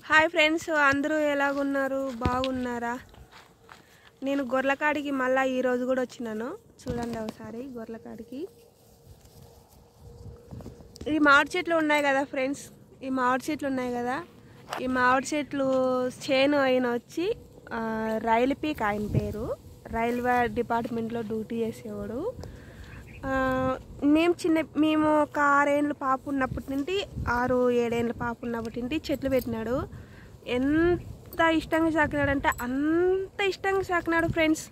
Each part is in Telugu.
హాయ్ ఫ్రెండ్స్, అందరూ ఎలాగున్నారు? బాగున్నారా? నేను గొర్రెకాడికి మళ్ళీ ఈరోజు కూడా వచ్చినాను. చూడండి ఒకసారి గొర్రెకాడికి. ఈ మామిడి చెట్లు ఉన్నాయి కదా ఫ్రెండ్స్, ఈ మామిడి చెట్లు చేను అయిన వచ్చి రైలు పీక్ ఆయన పేరు. రైల్వే డిపార్ట్మెంట్లో డ్యూటీ చేసేవాడు. మేము ఒక 6 ఏళ్ళ పాప ఉన్నప్పటి నుండి 6-7 ఏళ్ళ పాప ఉన్నప్పటి నుండి చెట్లు పెట్టినాడు. ఎంత ఇష్టంగా సాకినాడంటే అంత ఇష్టంగా సాకినాడు ఫ్రెండ్స్.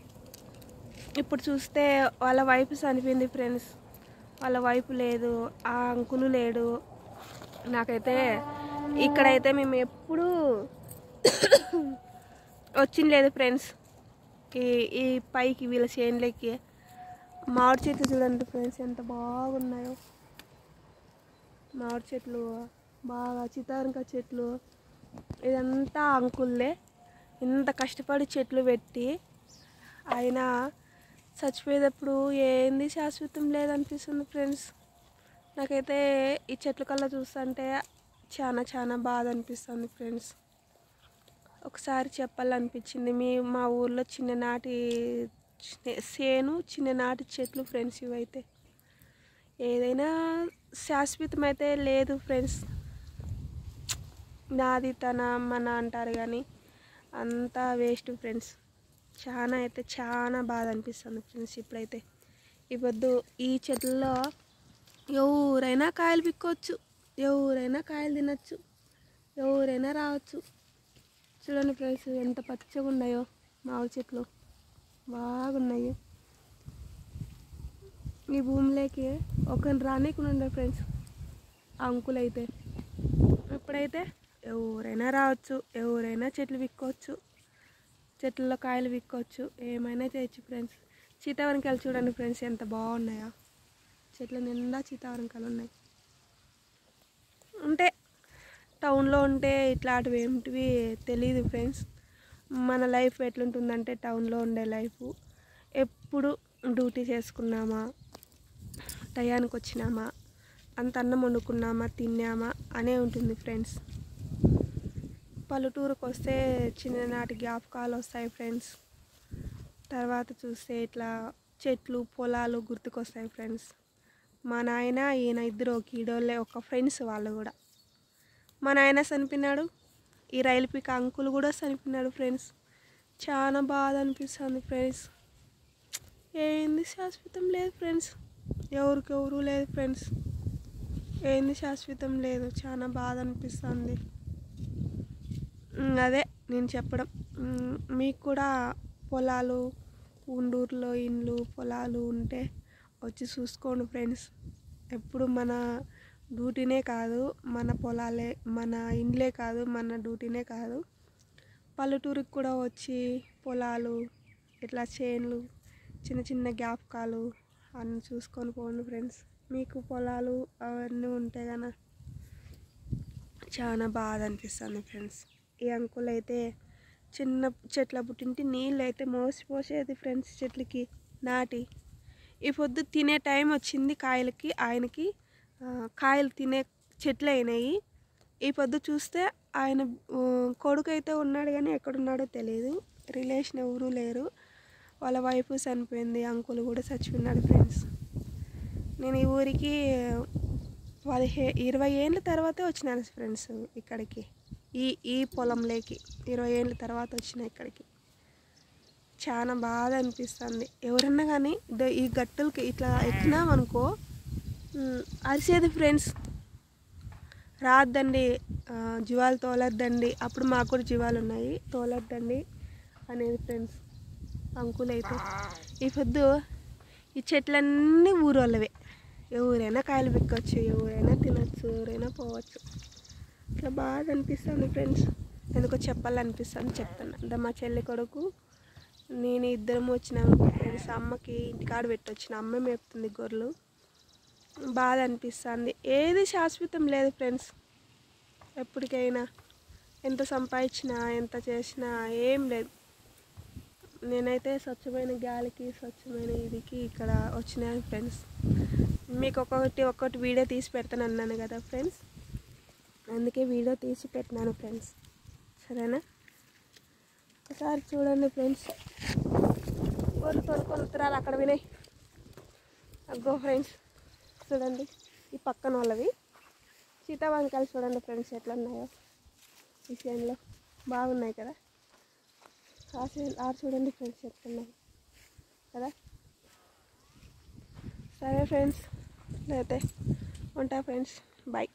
ఇప్పుడు చూస్తే వాళ్ళ వైఫ్ చనిపోయింది ఫ్రెండ్స్. వాళ్ళ వైఫ్ లేదు, ఆ అంకులు లేడు. నాకైతే ఇక్కడైతే మేము ఎప్పుడూ వచ్చింది లేదు ఫ్రెండ్స్. ఈ పైకి వీళ్ళ చేనులకి మామిడి చెట్లు చూడండి ఫ్రెండ్స్, ఎంత బాగున్నాయో. మామిడి చెట్లు బాగా, చిత్తారంకాయ చెట్లు, ఇదంతా అంకుల్లే. ఇంత కష్టపడి చెట్లు పెట్టి ఆయన చచ్చిపోయేటప్పుడు ఏంది శాశ్వతం లేదనిపిస్తుంది ఫ్రెండ్స్. నాకైతే ఈ చెట్ల కల్లా చూస్తుంటే చాలా బాధ అనిపిస్తుంది ఫ్రెండ్స్. ఒకసారి చెప్పాలనిపించింది. మా ఊర్లో చిన్ననాటి చెట్లు ఫ్రెండ్స్. ఇవైతే ఏదైనా శాశ్వతం అయితే లేదు ఫ్రెండ్స్. నాది తన మన అంటారు కానీ అంతా వేస్ట్ ఫ్రెండ్స్. చాలా బాధ అనిపిస్తుంది ఫ్రెండ్స్. ఇప్పుడైతే ఇప్పుడు ఈ చెట్లలో ఎవరైనా కాయలు పిక్కోవచ్చు, ఎవరైనా కాయలు తినచ్చు, ఎవరైనా రావచ్చు. చూడండి ఫ్రెండ్స్, ఎంత పచ్చగా ఉన్నాయో మామిడి చెట్లు, బాగున్నాయి. ఈ భూమిలోకి ఒకరిని రానికుండా ఫ్రెండ్స్ అంకులైతే. ఇప్పుడైతే ఎవరైనా రావచ్చు, ఎవరైనా చెట్లు విక్కోవచ్చు, చెట్లలో కాయలు విక్కోవచ్చు, ఏమైనా చేయొచ్చు ఫ్రెండ్స్. సీతావరంకాయలు చూడండి ఫ్రెండ్స్, ఎంత బాగున్నాయో. చెట్ల నిండా సీతావరంకాయలు ఉన్నాయి. అంటే టౌన్లో ఉంటే ఇట్లాంటివి ఏమిటివి తెలియదు ఫ్రెండ్స్. మన లైఫ్ ఎట్లుంటుందంటే టౌన్లో ఉండే లైఫ్ ఎప్పుడు డ్యూటీ చేసుకున్నామా, టయానికి వచ్చినామా, అంత అన్నం వండుకున్నామా, తిన్నామా అనే ఉంటుంది ఫ్రెండ్స్. పల్లెటూరుకు వస్తే చిన్ననాటి జ్ఞాపకాలు వస్తాయి ఫ్రెండ్స్. తర్వాత చూస్తే ఇట్లా చెట్లు పొలాలు గుర్తుకొస్తాయి ఫ్రెండ్స్. మా నాయన ఈయన ఇద్దరు ఒక ఈడోళ్ళే, ఒక ఫ్రెండ్స్ వాళ్ళు కూడా. మా నాయన చనిపోయినాడు, ఈ రైలు పీక అంకుల్ కూడా చనిపోయినాడు ఫ్రెండ్స్. చాలా బాధ అనిపిస్తుంది ఫ్రెండ్స్. ఏంది శాశ్వతం లేదు ఫ్రెండ్స్, ఎవరికెవరు లేదు ఫ్రెండ్స్. ఏంది శాశ్వతం లేదు, చాలా బాధ అనిపిస్తుంది. అదే నేను చెప్పడం. మీకు కూడా పొలాలు, ఉండూరులో ఇండ్లు పొలాలు ఉంటే వచ్చి చూసుకోండి ఫ్రెండ్స్. ఎప్పుడు మన డ్యూటీనే కాదు, మన పొలాలే, మన ఇండ్లే కాదు, మన డ్యూటీనే కాదు, పల్లెటూరుకి కూడా వచ్చి పొలాలు, ఇట్లా చేన్లు, చిన్న జ్ఞాపకాలు అన్నీ చూసుకొని పోండి ఫ్రెండ్స్. మీకు పొలాలు అవన్నీ ఉంటే కన్నా చాలా బాధ అనిపిస్తుంది ఫ్రెండ్స్. ఈ అంకుల్ అయితే చిన్న చెట్ల పుట్టింటి నీళ్ళు అయితే మోసిపోసేది ఫ్రెండ్స్ చెట్లకి నాటి. ఈ పొద్దు తినే టైం వచ్చింది కాయలకి, ఆయనకి కాయలు తినే చెట్లు అయినాయి. ఈ పొద్దు చూస్తే ఆయన కొడుకు అయితే ఉన్నాడు కానీ ఎక్కడున్నాడో తెలియదు. రిలేషన్ ఎవరూ లేరు, వాళ్ళ వైఫ్ చనిపోయింది, అంకుల్ కూడా చచ్చిపోయినాడు ఫ్రెండ్స్. నేను ఈ ఊరికి 20 ఏళ్ళ తర్వాతే వచ్చినాను ఫ్రెండ్స్ ఇక్కడికి. ఈ పొలంలోకి 20 ఏళ్ళ తర్వాత వచ్చిన ఇక్కడికి. చాలా బాధ అనిపిస్తుంది. ఎవరన్నా కానీ ఈ గట్టులకి ఇట్లా ఎక్కినామనుకో అరిసేది ఫ్రెండ్స్, రాద్దండి, జీవాలు తోలొద్దండి. అప్పుడు మాకు కూడా జీవాలు ఉన్నాయి, తోలొద్దండి అనేది ఫ్రెండ్స్ అంకుల్ అయితే. ఈ పొద్దు ఈ చెట్లన్నీ ఊరోళ్ళవే, ఎవరైనా కాయలు పిక్కొచ్చు, ఎవరైనా తినచ్చు, ఎవరైనా పోవచ్చు. ఇట్లా బాధ అనిపిస్తుంది ఫ్రెండ్స్. ఎందుకో చెప్పాలనిపిస్తుంది, చెప్తాను. మా చెల్లి కొడుకు నేను ఇద్దరం వచ్చినాము ఫ్రెండ్స్. అమ్మకి ఇంటికాడ పెట్టొచ్చిన, అమ్మ మేపుతుంది గొర్రెలు. బాధ అనిపిస్తుంది. ఏది శాశ్వతం లేదు ఫ్రెండ్స్. ఎప్పటికైనా ఎంత సంపాదించినా ఎంత చేసినా ఏం లేదు. నేనైతే స్వచ్ఛమైన గాలికి, స్వచ్ఛమైన ఇదికి ఇక్కడ వచ్చినాను ఫ్రెండ్స్. మీకు ఒక్కొక్కటి వీడియో తీసి పెడతాను అన్నాను కదా ఫ్రెండ్స్, అందుకే వీడియో తీసి పెట్టినాను ఫ్రెండ్స్. సరేనా? ఒకసారి చూడండి ఫ్రెండ్స్. కొన్ని ఉత్తరాలు అక్కడ వినాయి. అగ్గో ఫ్రెండ్స్ చూడండి, ఈ పక్కన వాళ్ళవి సీతా వంకాయలు చూడండి ఫ్రెండ్స్ ఎట్లా ఉన్నాయో. ఈ చేనులో బాగున్నాయి కదా. చూడండి ఫ్రెండ్స్ ఎట్లున్నాయి కదా. సరే ఫ్రెండ్స్, అయితే ఉంటా ఫ్రెండ్స్, బాయ్.